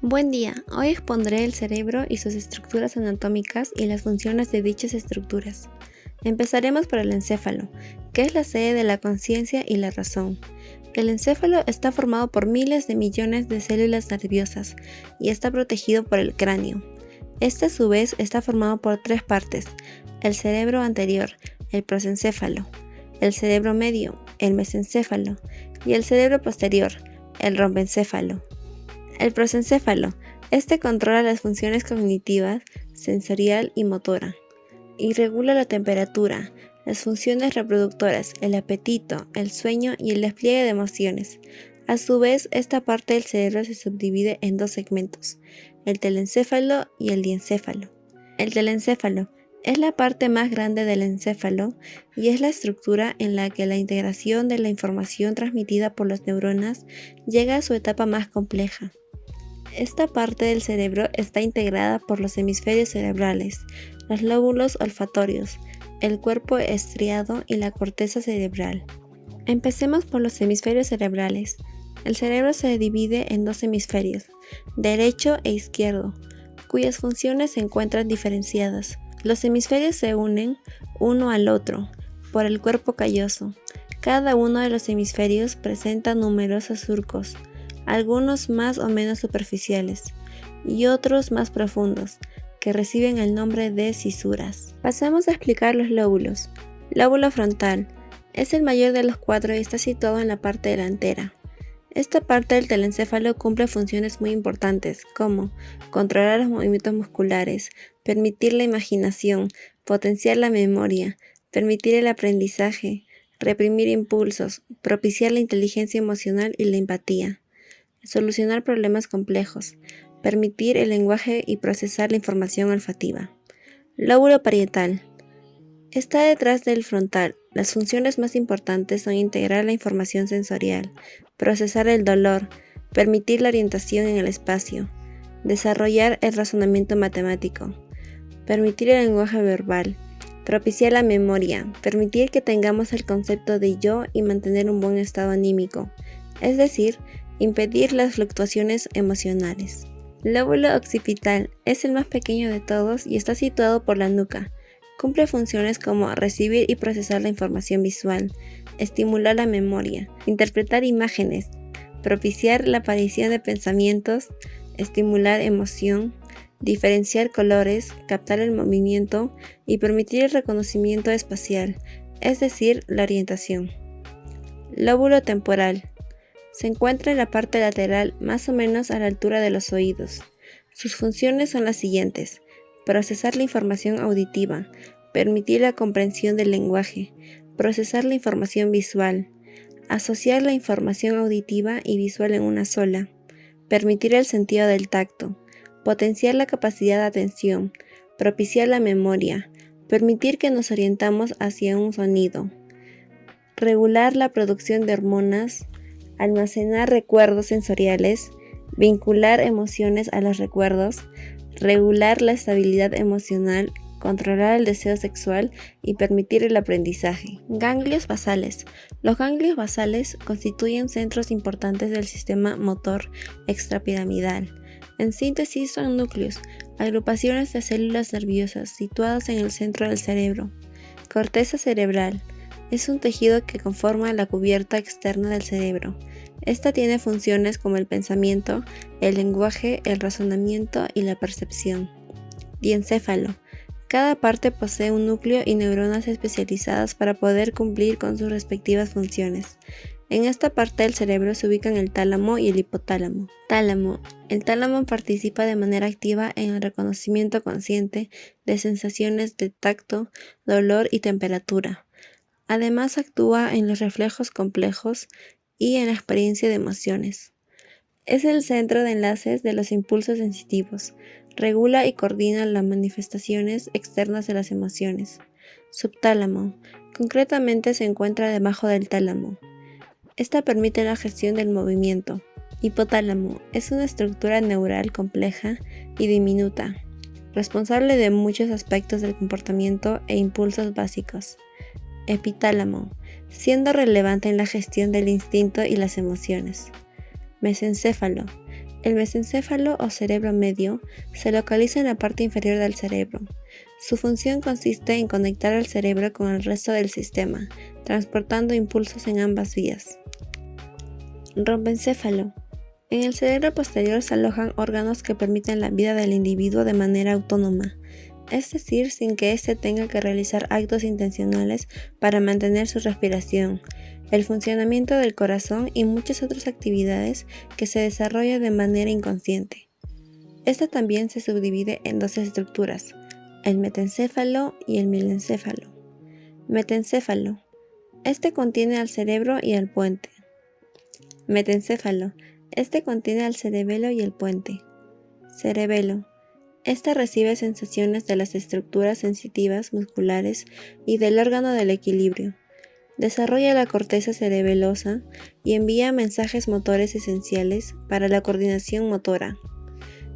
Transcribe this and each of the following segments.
Buen día, hoy expondré el cerebro y sus estructuras anatómicas y las funciones de dichas estructuras. Empezaremos por el encéfalo, que es la sede de la conciencia y la razón. El encéfalo está formado por miles de millones de células nerviosas y está protegido por el cráneo. Este a su vez está formado por tres partes: el cerebro anterior, el prosencéfalo, el cerebro medio, el mesencéfalo, y el cerebro posterior, el rombencéfalo. El prosencéfalo, controla las funciones cognitivas, sensorial y motora, y regula la temperatura, las funciones reproductoras, el apetito, el sueño y el despliegue de emociones. A su vez, esta parte del cerebro se subdivide en dos segmentos: el telencéfalo y el diencéfalo. El telencéfalo es la parte más grande del encéfalo y es la estructura en la que la integración de la información transmitida por las neuronas llega a su etapa más compleja. Esta parte del cerebro está integrada por los hemisferios cerebrales, los lóbulos olfatorios, el cuerpo estriado y la corteza cerebral. Empecemos por los hemisferios cerebrales. El cerebro se divide en dos hemisferios, derecho e izquierdo, cuyas funciones se encuentran diferenciadas. Los hemisferios se unen uno al otro por el cuerpo calloso. Cada uno de los hemisferios presenta numerosos surcos, algunos más o menos superficiales y otros más profundos, que reciben el nombre de cisuras. Pasamos a explicar los lóbulos. Lóbulo frontal es el mayor de los cuatro y está situado en la parte delantera. Esta parte del telencéfalo cumple funciones muy importantes, como controlar los movimientos musculares, permitir la imaginación, potenciar la memoria, permitir el aprendizaje, reprimir impulsos, propiciar la inteligencia emocional y la empatía, solucionar problemas complejos, permitir el lenguaje y procesar la información olfativa. Lóbulo parietal está detrás del frontal. Las funciones más importantes son integrar la información sensorial, procesar el dolor, permitir la orientación en el espacio, desarrollar el razonamiento matemático, permitir el lenguaje verbal, propiciar la memoria, permitir que tengamos el concepto de yo y mantener un buen estado anímico, es decir, impedir las fluctuaciones emocionales. Lóbulo occipital es el más pequeño de todos y está situado por la nuca. Cumple funciones como recibir y procesar la información visual, estimular la memoria, interpretar imágenes, propiciar la aparición de pensamientos, estimular emoción, diferenciar colores, captar el movimiento y permitir el reconocimiento espacial, es decir, la orientación. Lóbulo temporal se encuentra en la parte lateral, más o menos a la altura de los oídos. Sus funciones son las siguientes: procesar la información auditiva, permitir la comprensión del lenguaje, procesar la información visual, asociar la información auditiva y visual en una sola, permitir el sentido del tacto, potenciar la capacidad de atención, propiciar la memoria, permitir que nos orientamos hacia un sonido, regular la producción de hormonas, almacenar recuerdos sensoriales, vincular emociones a los recuerdos, regular la estabilidad emocional, controlar el deseo sexual y permitir el aprendizaje. Ganglios basales. Los ganglios basales constituyen centros importantes del sistema motor extrapiramidal. En síntesis, son núcleos, agrupaciones de células nerviosas situadas en el centro del cerebro. Corteza cerebral. Es un tejido que conforma la cubierta externa del cerebro. Esta tiene funciones como el pensamiento, el lenguaje, el razonamiento y la percepción. Diencéfalo. Cada parte posee un núcleo y neuronas especializadas para poder cumplir con sus respectivas funciones. En esta parte del cerebro se ubican el tálamo y el hipotálamo. Tálamo. El tálamo participa de manera activa en el reconocimiento consciente de sensaciones de tacto, dolor y temperatura. Además, actúa en los reflejos complejos y en la experiencia de emociones. Es el centro de enlaces de los impulsos sensitivos. Regula y coordina las manifestaciones externas de las emociones. Subtálamo. Concretamente se encuentra debajo del tálamo. Esta permite la gestión del movimiento. Hipotálamo. Es una estructura neural compleja y diminuta, responsable de muchos aspectos del comportamiento e impulsos básicos. Epitálamo, siendo relevante en la gestión del instinto y las emociones. Mesencéfalo, El mesencéfalo o cerebro medio se localiza en la parte inferior del cerebro. Su función consiste en conectar al cerebro con el resto del sistema, transportando impulsos en ambas vías. Rompencéfalo. En el cerebro posterior se alojan órganos que permiten la vida del individuo de manera autónoma, es decir, sin que éste tenga que realizar actos intencionales para mantener su respiración, el funcionamiento del corazón y muchas otras actividades que se desarrollan de manera inconsciente. Esta también se subdivide en dos estructuras, el metencéfalo y el milencéfalo. Metencéfalo. Este contiene al cerebro y al puente. Metencéfalo. Este contiene al cerebelo y el puente. Cerebelo. Este recibe sensaciones de las estructuras sensitivas musculares y del órgano del equilibrio. Desarrolla la corteza cerebelosa y envía mensajes motores esenciales para la coordinación motora.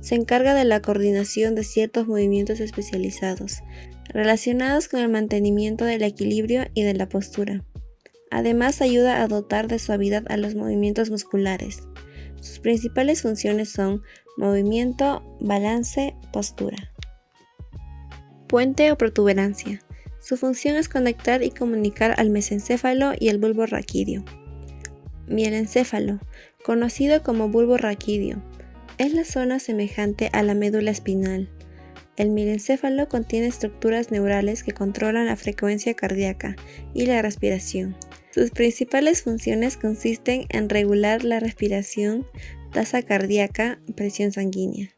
Se encarga de la coordinación de ciertos movimientos especializados, relacionados con el mantenimiento del equilibrio y de la postura. Además, ayuda a dotar de suavidad a los movimientos musculares. Sus principales funciones son movimiento, balance, postura. Puente o protuberancia. Su función es conectar y comunicar al mesencéfalo y el bulbo raquídeo. Mielencéfalo, conocido como bulbo raquídeo, es la zona semejante a la médula espinal. El mielencéfalo contiene estructuras neurales que controlan la frecuencia cardíaca y la respiración. Sus principales funciones consisten en regular la respiración, tasa cardíaca, presión sanguínea.